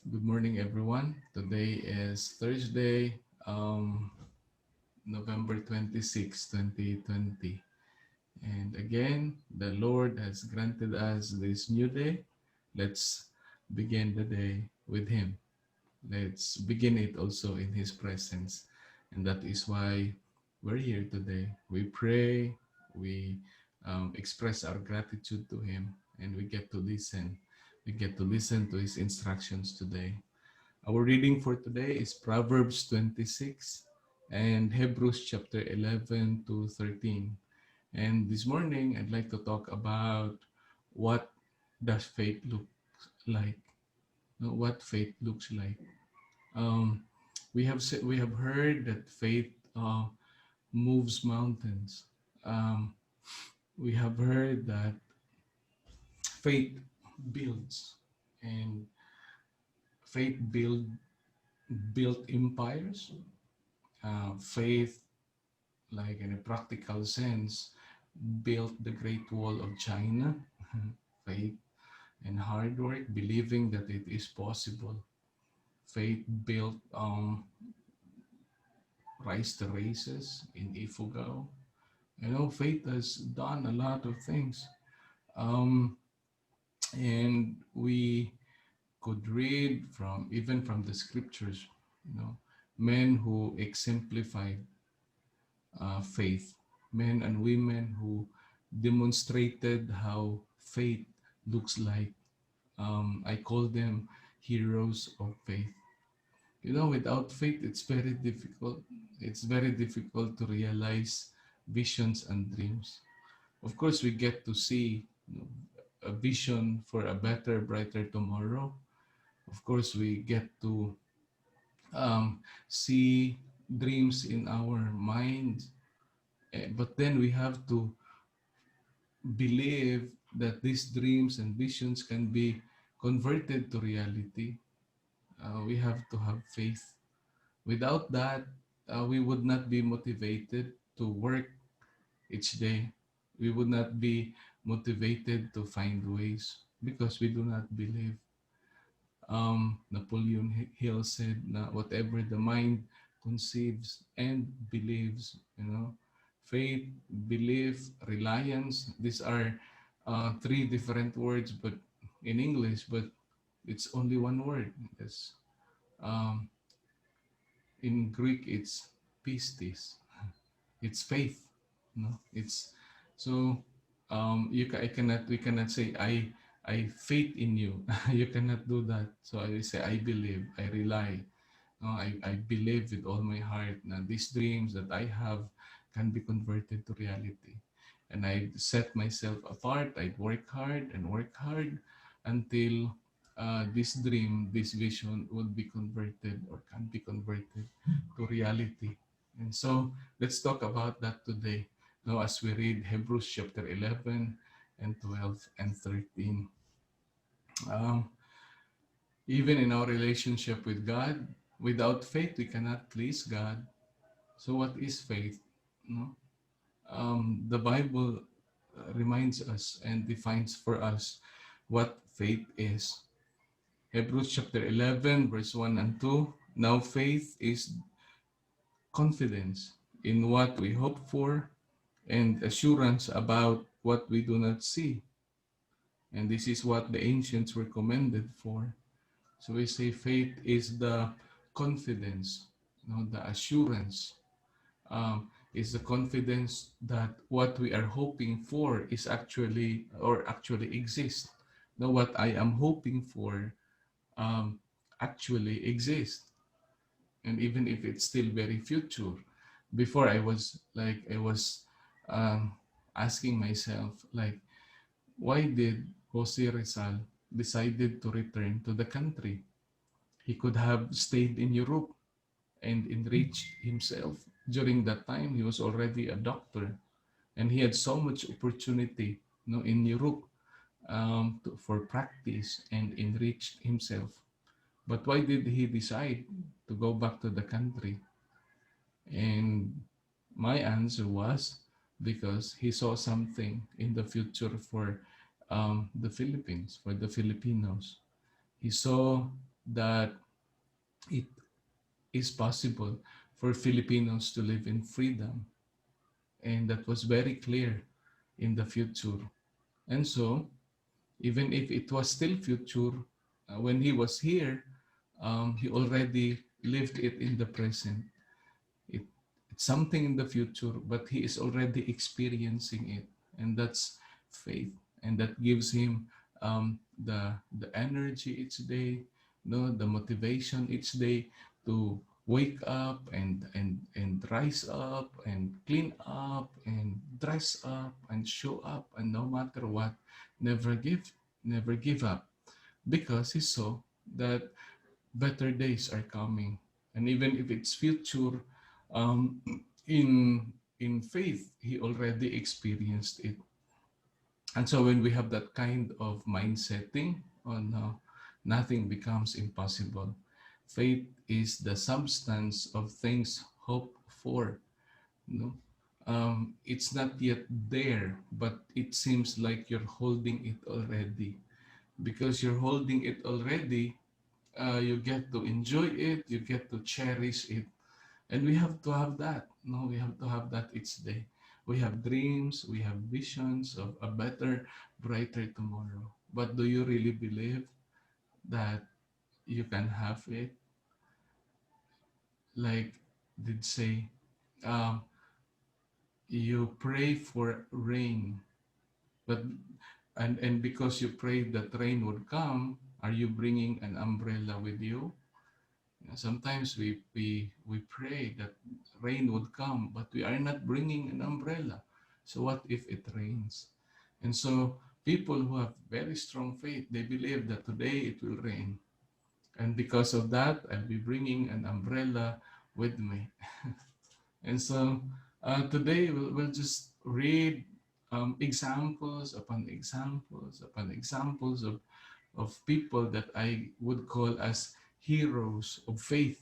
Good morning, everyone. Today is Thursday, November 26, 2020. And again, the Lord has granted us this new day. Let's begin the day with Him. Let's begin it also in His presence. And that is why we're here today. We pray, we express our gratitude to Him, and we get to listen. We get to listen to His instructions today. Our reading for today is Proverbs 26 and Hebrews chapter 11 to 13. And this morning, I'd like to talk about what does faith look like? What faith looks like. Um, we have heard that faith moves mountains. Um, we have heard that faith builds, and faith built empires. Faith, like in a practical sense, built the Great Wall of China. Faith and hard work, believing that it is possible. Faith built Rise to Races in Ifugao. Faith has done a lot of things. Um, and we could read from even from the scriptures, men who exemplified faith, men and women who demonstrated how faith looks like. I call them heroes of faith. Without faith, it's very difficult. It's very difficult to realize visions and dreams. Of course, we get to see a vision for a better, brighter tomorrow. Of course, we get to see dreams in our minds. But then we have to believe that these dreams and visions can be converted to reality. We have to have faith. Without that, we would not be motivated to work each day. We would not be motivated to find ways because we do not believe. Napoleon Hill said na whatever the mind conceives and believes, faith, belief, reliance, these are three different words, but in English, but it's only one word. It's, um, in Greek, it's pistis. It's faith. It's so I cannot we cannot say I faith in you. You cannot do that. So I say I believe, I rely. I believe with all my heart that these dreams that I have can be converted to reality. And I set myself apart. I work hard until this dream, this vision will be converted or can be converted to reality. And so let's talk about that today. Now, as we read Hebrews chapter 11 and 12 and 13. Um, Even in our relationship with God, without faith, we cannot please God. So, what is faith? No? The Bible reminds us and defines for us what faith is. Hebrews chapter 11, verse 1 and 2. Now, faith is confidence in what we hope for and assurance about what we do not see. And this is what the ancients were commended for. So we say faith is the confidence, the assurance, is the confidence that what we are hoping for is actually exists. Now, what I am hoping for actually exists, and even if it's still very future. Before I was um, asking myself like, why did Jose Rizal decided to return to the country? He could have stayed in Europe and enriched himself. During that time, he was already a doctor, and he had so much opportunity, in Europe, for practice and enrich himself. But why did he decide to go back to the country? And my answer was because he saw something in the future for the Philippines, for the Filipinos. He saw that it is possible for Filipinos to live in freedom. And that was very clear in the future. And so, even if it was still future, when he was here, he already lived it in the present. It, it's something in the future, but he is already experiencing it, and that's faith, and that gives him the energy each day, the motivation each day to wake up and rise up and clean up and dress up and show up, and no matter what, never give never give up, because he saw that better days are coming. And even if it's future, um, in faith, he already experienced it. And so when we have that kind of mindsetting on nothing becomes impossible. Faith is the substance of things hoped for. No, it's not yet there, but it seems like you're holding it already. Because you're holding it already, you get to enjoy it, you get to cherish it. And we have to have that. No, we have to have that each day. We have dreams, we have visions of a better, brighter tomorrow. But do you really believe that you can have it? Like did say, um, you pray for rain, but and because you prayed that rain would come, are you bringing an umbrella with you? Sometimes we pray that rain would come, but we are not bringing an umbrella. So what if it rains? And so people who have very strong faith, they believe that today it will rain. And because of that, I'll be bringing an umbrella with me. And so today we'll just read examples upon examples upon examples of people that I would call as heroes of faith,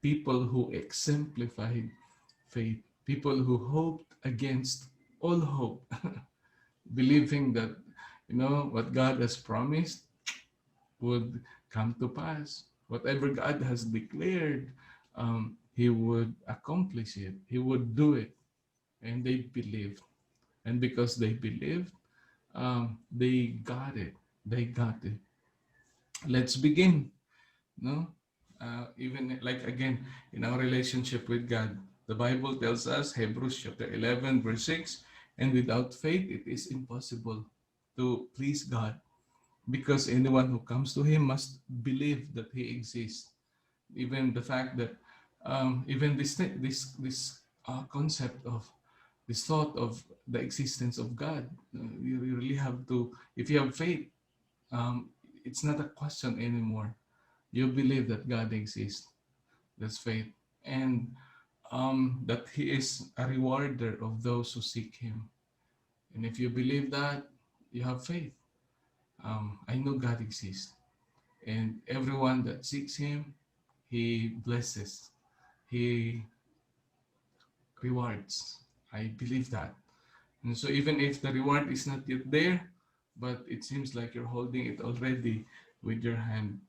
people who exemplified faith, people who hoped against all hope, believing that what God has promised would come to pass. Whatever God has declared, He would accomplish it. He would do it, and they believed. And because they believed, they got it. They got it. Let's begin. No, even like again in our relationship with God, the Bible tells us, Hebrews chapter 11 verse 6, and without faith it is impossible to please God, because anyone who comes to him must believe that he exists. Even the fact that even this concept of this thought of the existence of God, you really have to, if you have faith, um, it's not a question anymore. You believe that God exists. That's faith. And that He is a rewarder of those who seek Him. And if you believe that, you have faith. I know God exists. And everyone that seeks Him, He blesses. He rewards. I believe that. And so even if the reward is not yet there, but it seems like you're holding it already with your hand.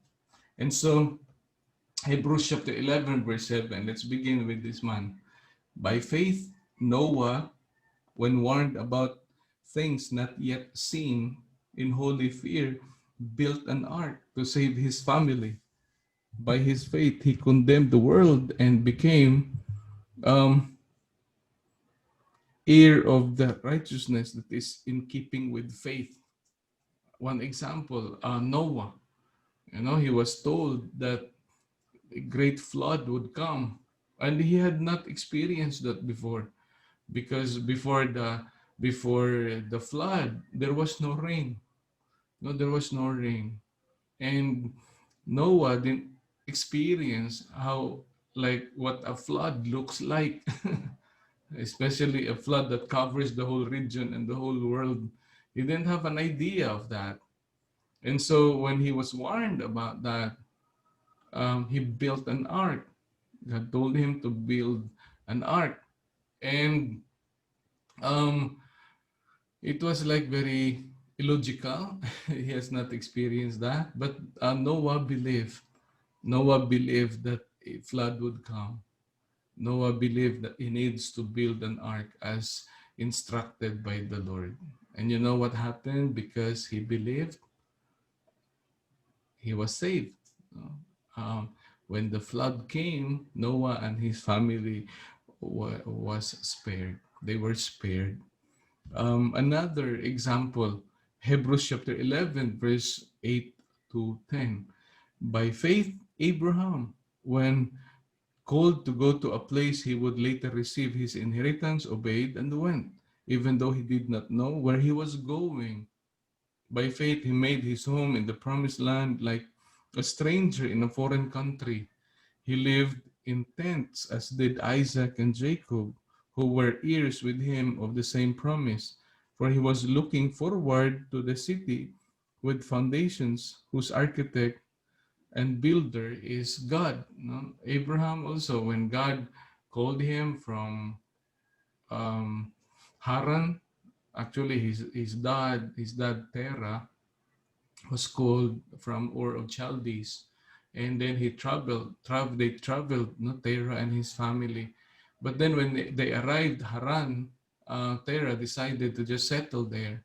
And so Hebrews chapter 11, verse 7. Let's begin with this man. By faith, Noah, when warned about things not yet seen, in holy fear, built an ark to save his family. By his faith, he condemned the world and became um, heir of the righteousness that is in keeping with faith. One example, Noah. He was told that a great flood would come, and he had not experienced that before, because before the flood there was no rain. No, there was no rain. And Noah didn't experience how, like, what a flood looks like. Especially a flood that covers the whole region and the whole world. He didn't have an idea of that. And so when he was warned about that, he built an ark. God told him to build an ark. And um, it was like very illogical. He has not experienced that. But Noah believed. Noah believed that a flood would come. Noah believed that he needs to build an ark as instructed by the Lord. And you know what happened? Because he believed, he was saved. No? When the flood came, Noah and his family was spared. They were spared. Another example, Hebrews chapter 11, verse 8 to 10. By faith, Abraham, when called to go to a place he would later receive his inheritance, obeyed and went, even though he did not know where he was going. By faith, he made his home in the promised land like a stranger in a foreign country. He lived in tents, as did Isaac and Jacob, who were heirs with him of the same promise. For he was looking forward to the city with foundations, whose architect and builder is God. No? Abraham also, when God called him from um, Haran, actually his dad Terah was called from Ur of Chaldees, and then they traveled, no, Terah and his family. But then when they arrived Haran, Terah decided to just settle there,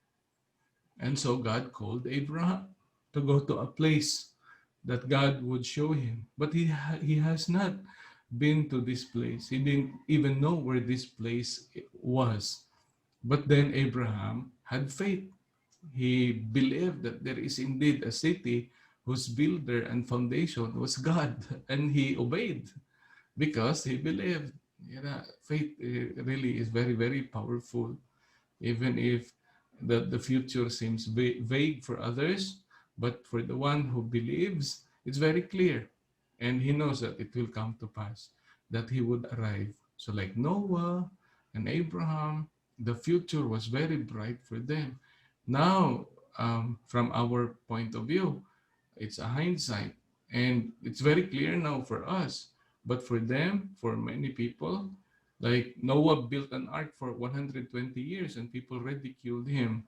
and so God called Abraham to go to a place that God would show him. But he has not been to this place. He didn't even know where this place was. But then Abraham had faith. He believed that there is indeed a city whose builder and foundation was God, and he obeyed because he believed. You know, faith really is very, very powerful, even if the future seems vague for others, but for the one who believes, it's very clear. And he knows that it will come to pass, that he would arrive. So, like Noah and Abraham, the future was very bright for them. Now, from our point of view, it's a hindsight, and it's very clear now for us. But for them, for many people, like Noah built an ark for 120 years and people ridiculed him.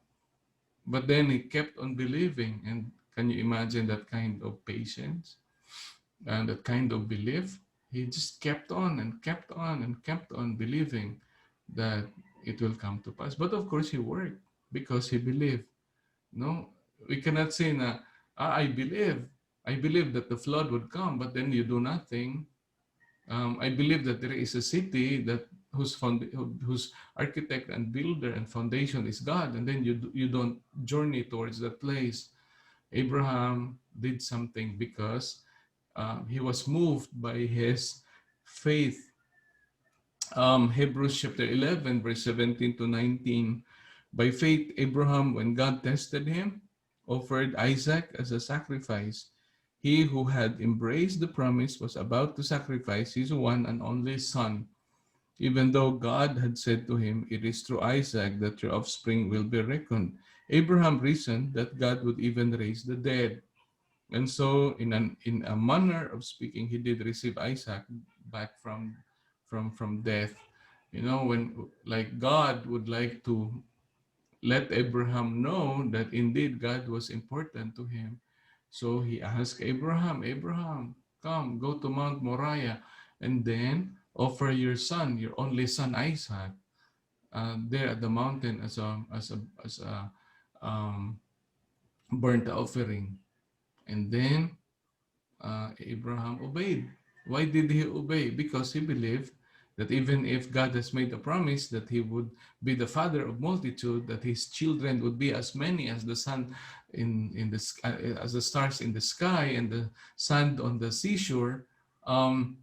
But then he kept on believing. And can you imagine that kind of patience and that kind of belief? He just kept on and kept on and kept on believing that it will come to pass. But of course, he worked because he believed. No, we cannot say na, I believe. I believe that the flood would come, but then you do nothing. I believe that there is a city that whose architect and builder and foundation is God, and then you don't journey towards that place. Abraham did something because he was moved by his faith. Hebrews chapter 11, verse 17 to 19. By faith, Abraham, when God tested him, offered Isaac as a sacrifice. He who had embraced the promise was about to sacrifice his one and only son, even though God had said to him, "It is through Isaac that your offspring will be reckoned." Abraham reasoned that God would even raise the dead. And so, in a manner of speaking, he did receive Isaac back from death. You know, when like God would like to let Abraham know that indeed God was important to him. So he asked Abraham, Abraham, come, go to Mount Moriah, and then offer your son, your only son Isaac, there at the mountain as a um, burnt offering. And then Abraham obeyed. Why did he obey? Because he believed that even if God has made a promise that he would be the father of multitude, that his children would be as many as the sun in the sky, as the stars in the sky and the sand on the seashore, um,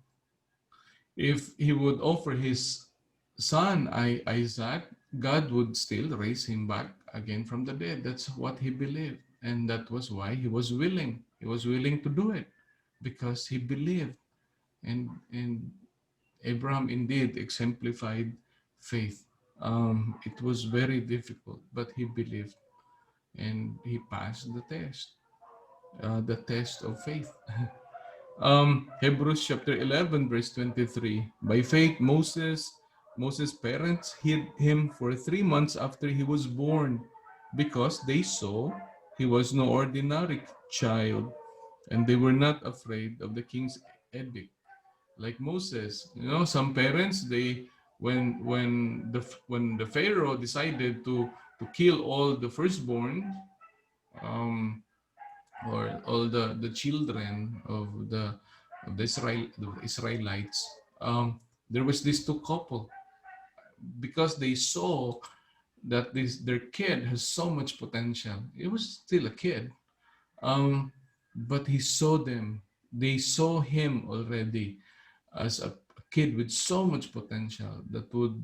if he would offer his son Isaac, God would still raise him back again from the dead. That's what he believed, and that was why he was willing. He was willing to do it because he believed. And Abraham indeed exemplified faith. It was very difficult, but he believed and he passed the test of faith. Hebrews chapter 11, verse 23. By faith, Moses' parents hid him for 3 months after he was born. because they saw he was no ordinary child, and they were not afraid of the king's edict. Like Moses, some parents, they when the Pharaoh decided to kill all the firstborn, um, or all the children of the Israelites, there was this two couple, because they saw that their kid has so much potential. It was still a kid, um, but he saw them. They saw him already as a kid with so much potential that would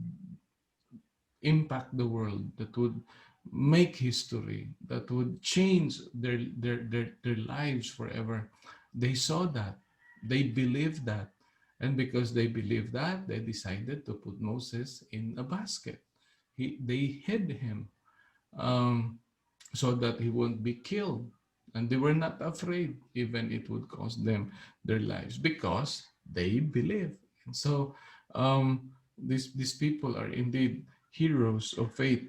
impact the world, that would make history, that would change their lives forever. They saw that. They believed that. And because they believed that, they decided to put Moses in a basket. They hid him, um, so that he won't be killed. And they were not afraid, even it would cost them their lives, because they believe. And so, these people are indeed heroes of faith.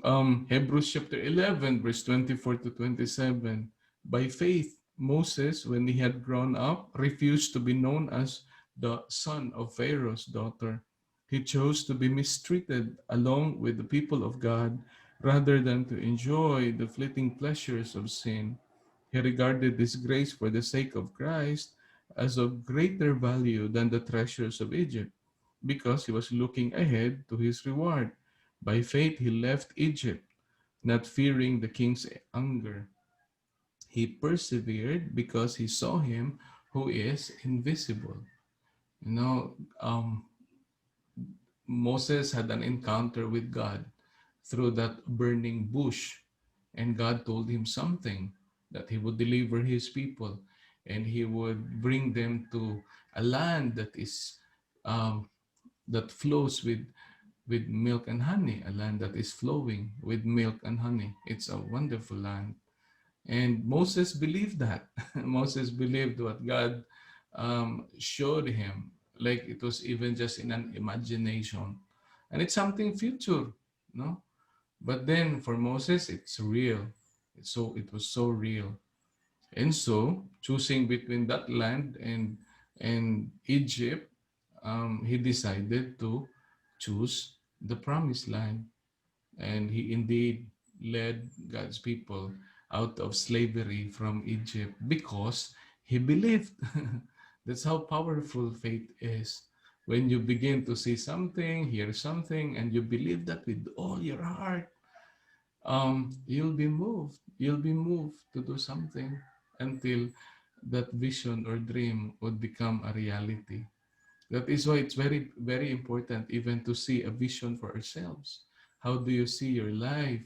Hebrews chapter 11, verse 24 to 27. By faith, Moses, when he had grown up, refused to be known as the son of Pharaoh's daughter. He chose to be mistreated along with the people of God rather than to enjoy the fleeting pleasures of sin. He regarded disgrace for the sake of Christ as of greater value than the treasures of Egypt, because he was looking ahead to his reward. By faith, he left Egypt, not fearing the king's anger. He persevered because he saw him who is invisible. You know, um, Moses had an encounter with God through that burning bush, and God told him something, that he would deliver his people and he would bring them to a land um, that flows with milk and honey, a land that is flowing with milk and honey. It's a wonderful land. And Moses believed that. Moses believed what God showed him, like it was even just in an imagination. And it's something future, no? But then for Moses, it's real. It was so real. And so, choosing between that land and Egypt, he decided to choose the promised land. And he indeed led God's people out of slavery from Egypt because he believed. That's how powerful faith is. When you begin to see something, hear something, and you believe that with all your heart, you'll be moved. You'll be moved to do something until that vision or dream would become a reality. That is why it's very, very important even to see a vision for ourselves. How do you see your life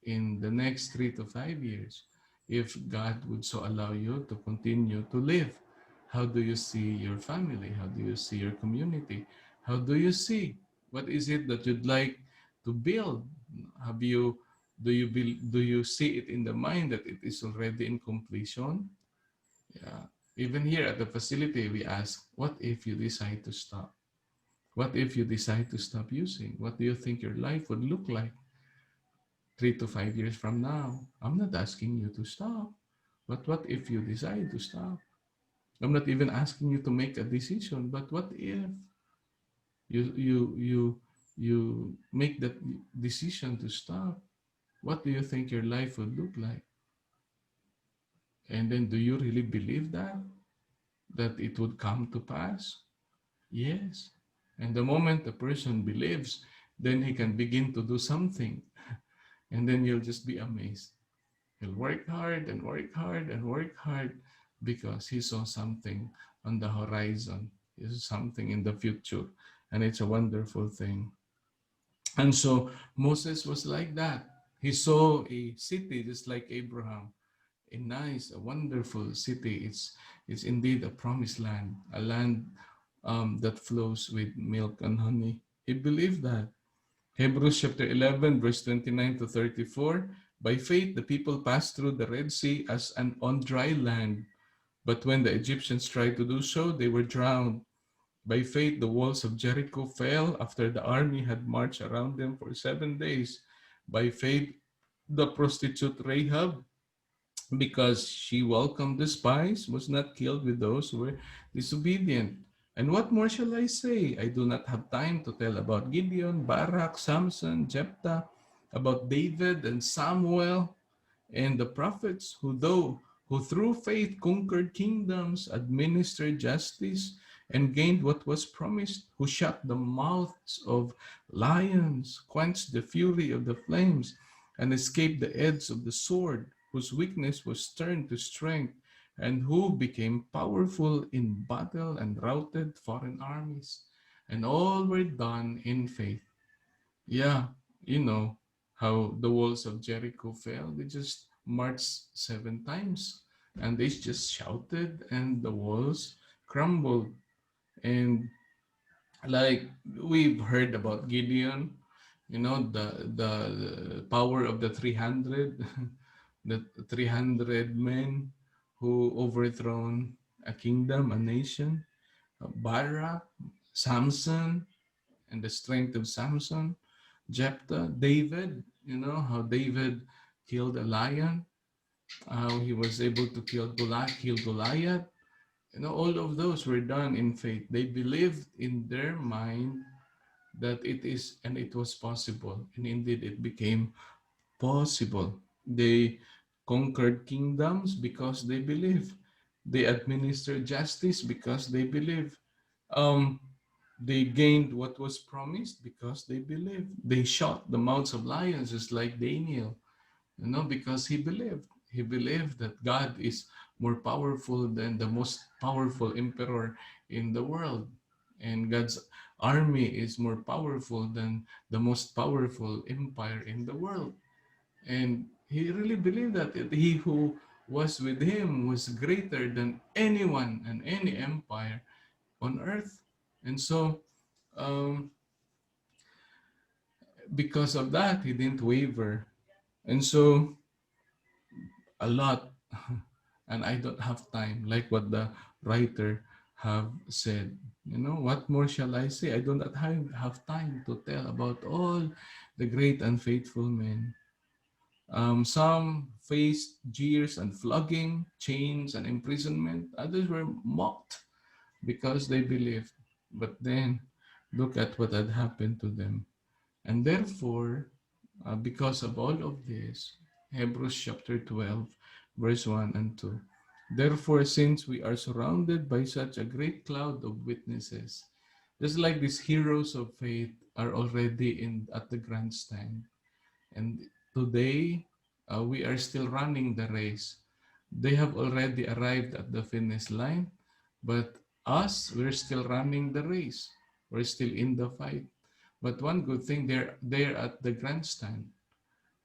in the next 3 to 5 years? If God would so allow you to continue to live, how do you see your family? How do you see your community? How do you see? What is it that you'd like to build? Have you do you see it in the mind that it is already in completion? Yeah. Even here at the facility, we ask, what if you decide to stop? What if you decide to stop using? What do you think your life would look like 3 to 5 years from now? I'm not asking you to stop, but what if you decide to stop? I'm not even asking you to make a decision, but what if you make that decision to stop? What do you think your life would look like? And then, do you really believe that it would come to pass? Yes. And the moment a person believes, then he can begin to do something. And then you'll just be amazed. He'll work hard and work hard and work hard because he saw something on the horizon. He saw something in the future. And it's a wonderful thing. And so Moses was like that. He saw a city just like Abraham, a nice, a wonderful city. It's indeed a promised land, a land that flows with milk and honey. He believed that. Hebrews chapter 11, verse 29 to 34. By faith, the people passed through the Red Sea as an on dry land. But when the Egyptians tried to do so, they were drowned. By faith, the walls of Jericho fell after the army had marched around them for 7 days. By faith, The prostitute Rahab, because she welcomed the spies, was not killed with those who were disobedient. And what more shall I say? I do not have time to tell about Gideon, Barak, Samson, Jephthah, about David and Samuel, and the prophets who through faith conquered kingdoms, administered justice, and gained what was promised, who shut the mouths of lions, quenched the fury of the flames, and escaped the edge of the sword, whose weakness was turned to strength, and who became powerful in battle and routed foreign armies. And all were done in faith. Yeah, you know how the walls of Jericho fell. They just marched 7 times and they just shouted and the walls crumbled. And like we've heard about Gideon, the power of the 300, the 300 men who overthrown a kingdom, a nation, Barak, Samson, and the strength of Samson, Jephthah, David, how David killed a lion, how he was able to kill Goliath. All of those were done in faith. They believed in their mind that it is and it was possible. And indeed, it became possible. They conquered kingdoms because they believed. They administered justice because they believed. Um, they gained what was promised because they believed. They shut the mouths of lions just like Daniel, because he believed. He believed that God is more powerful than the most powerful emperor in the world. And God's army is more powerful than the most powerful empire in the world. And he really believed that he who was with him was greater than anyone and any empire on earth. And so, um, because of that, he didn't waver. And so, a lot, and I don't have time, like what the writer have said. What more shall I say? I do not have time to tell about all the great and faithful men. Some faced jeers and flogging, chains and imprisonment. Others were mocked because they believed. But then, look at what had happened to them. And therefore, because of all of this, Hebrews chapter 12, verse 1 and 2. Therefore, since we are surrounded by such a great cloud of witnesses, just like these heroes of faith are already in at the grandstand, and today we are still running the race. They have already arrived at the finish line, but us, we're still running the race. We're still in the fight. But one good thing, they're at the grandstand.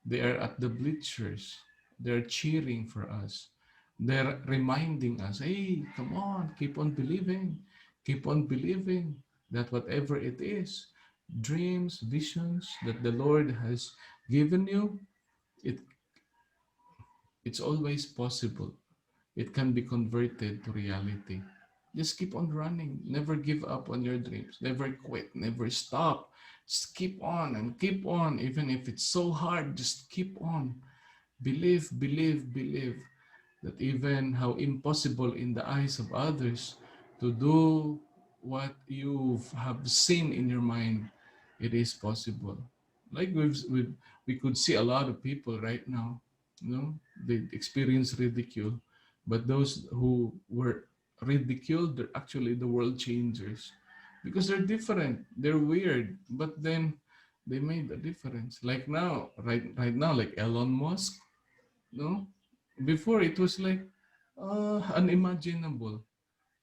They are at the bleachers. They're cheering for us. They're reminding us, hey, come on, keep on believing. Keep on believing that whatever it is, dreams, visions that the Lord has given you, it it's always possible. It can be converted to reality. Just keep on running. Never give up on your dreams. Never quit. Never stop. Just keep on and keep on. Even if it's so hard, just keep on. Believe, believe, believe that even how impossible in the eyes of others to do what you have seen in your mind, it is possible. Like we could see a lot of people right now, they experience ridicule, but those who were ridiculed, they're actually the world changers because they're different, they're weird, but then they made a difference. Like now, right now, like Elon Musk, no? Before it was like unimaginable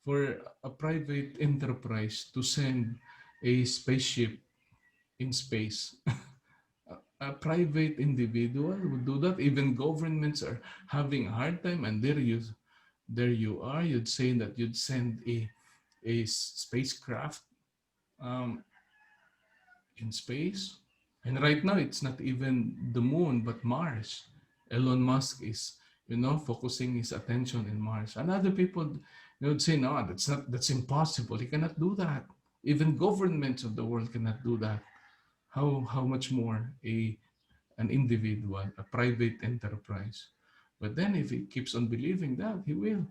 for a private enterprise to send a spaceship in space. A private individual would do that. Even governments are having a hard time, and there you are. You'd say that you'd send a spacecraft um, in space. And right now, it's not even the moon, but Mars. Elon Musk is, focusing his attention in Mars. And other people, they would say, no, that's impossible. He cannot do that. Even governments of the world cannot do that. How much more an individual, a private enterprise. But then if he keeps on believing that, he will.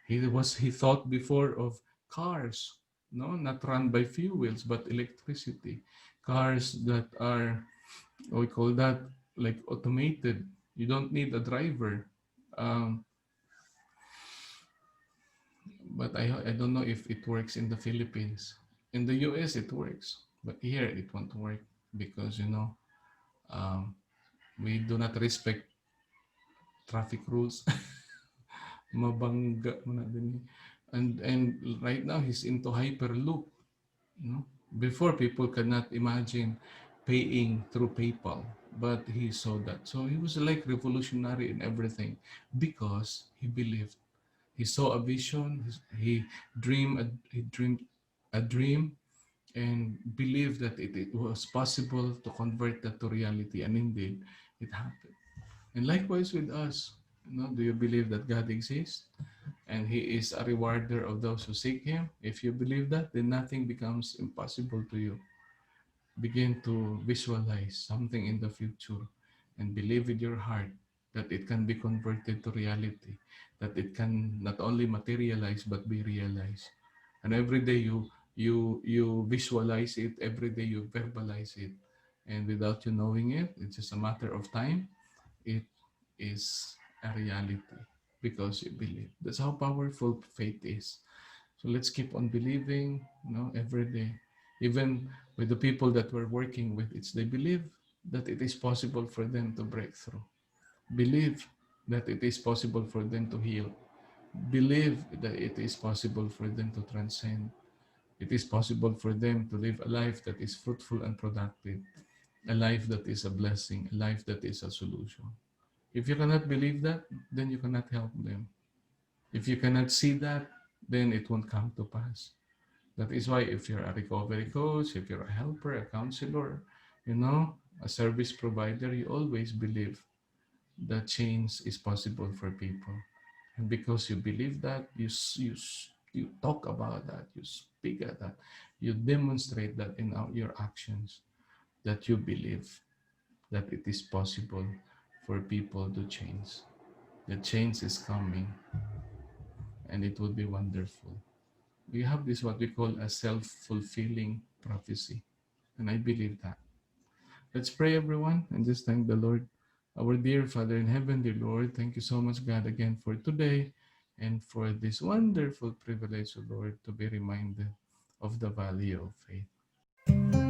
He thought before of cars, no, not run by fuels but electricity. Cars that are, we call that, like automated. You don't need a driver. Um, but I don't know if it works in the Philippines. In the US it works, but here it won't work because um, we do not respect traffic rules. Mabangga mo na din. And right now he's into hyperloop. No? Before, people cannot imagine paying through PayPal, but he saw that. So he was like revolutionary in everything because he believed. He saw a vision. He dreamed a dream and believed that it was possible to convert that to reality. And indeed, it happened. And likewise with us. Do you believe that God exists? And He is a rewarder of those who seek Him. If you believe that, then nothing becomes impossible to you. Begin to visualize something in the future and believe with your heart that it can be converted to reality, that it can not only materialize but be realized. And every day you visualize it, every day you verbalize it. And without you knowing it, it's just a matter of time. It is a reality because you believe. That's how powerful faith is. So let's keep on believing, every day. Even with the people that we're working with, they believe that it is possible for them to break through. Believe that it is possible for them to heal. Believe that it is possible for them to transcend. It is possible for them to live a life that is fruitful and productive, a life that is a blessing, a life that is a solution. If you cannot believe that, then you cannot help them. If you cannot see that, then it won't come to pass. That is why if you're a recovery coach, if you're a helper, a counselor, a service provider, you always believe that change is possible for people. And because you believe that, you talk about that, you speak at that, you demonstrate that in your actions, that you believe that it is possible for people to change. The change is coming and it would be wonderful. We have this what we call a self-fulfilling prophecy. And I believe that. Let's pray, everyone, and just thank the Lord. Our dear Father in heaven, dear Lord, thank you so much, God, again for today and for this wonderful privilege, O Lord, to be reminded of the value of faith.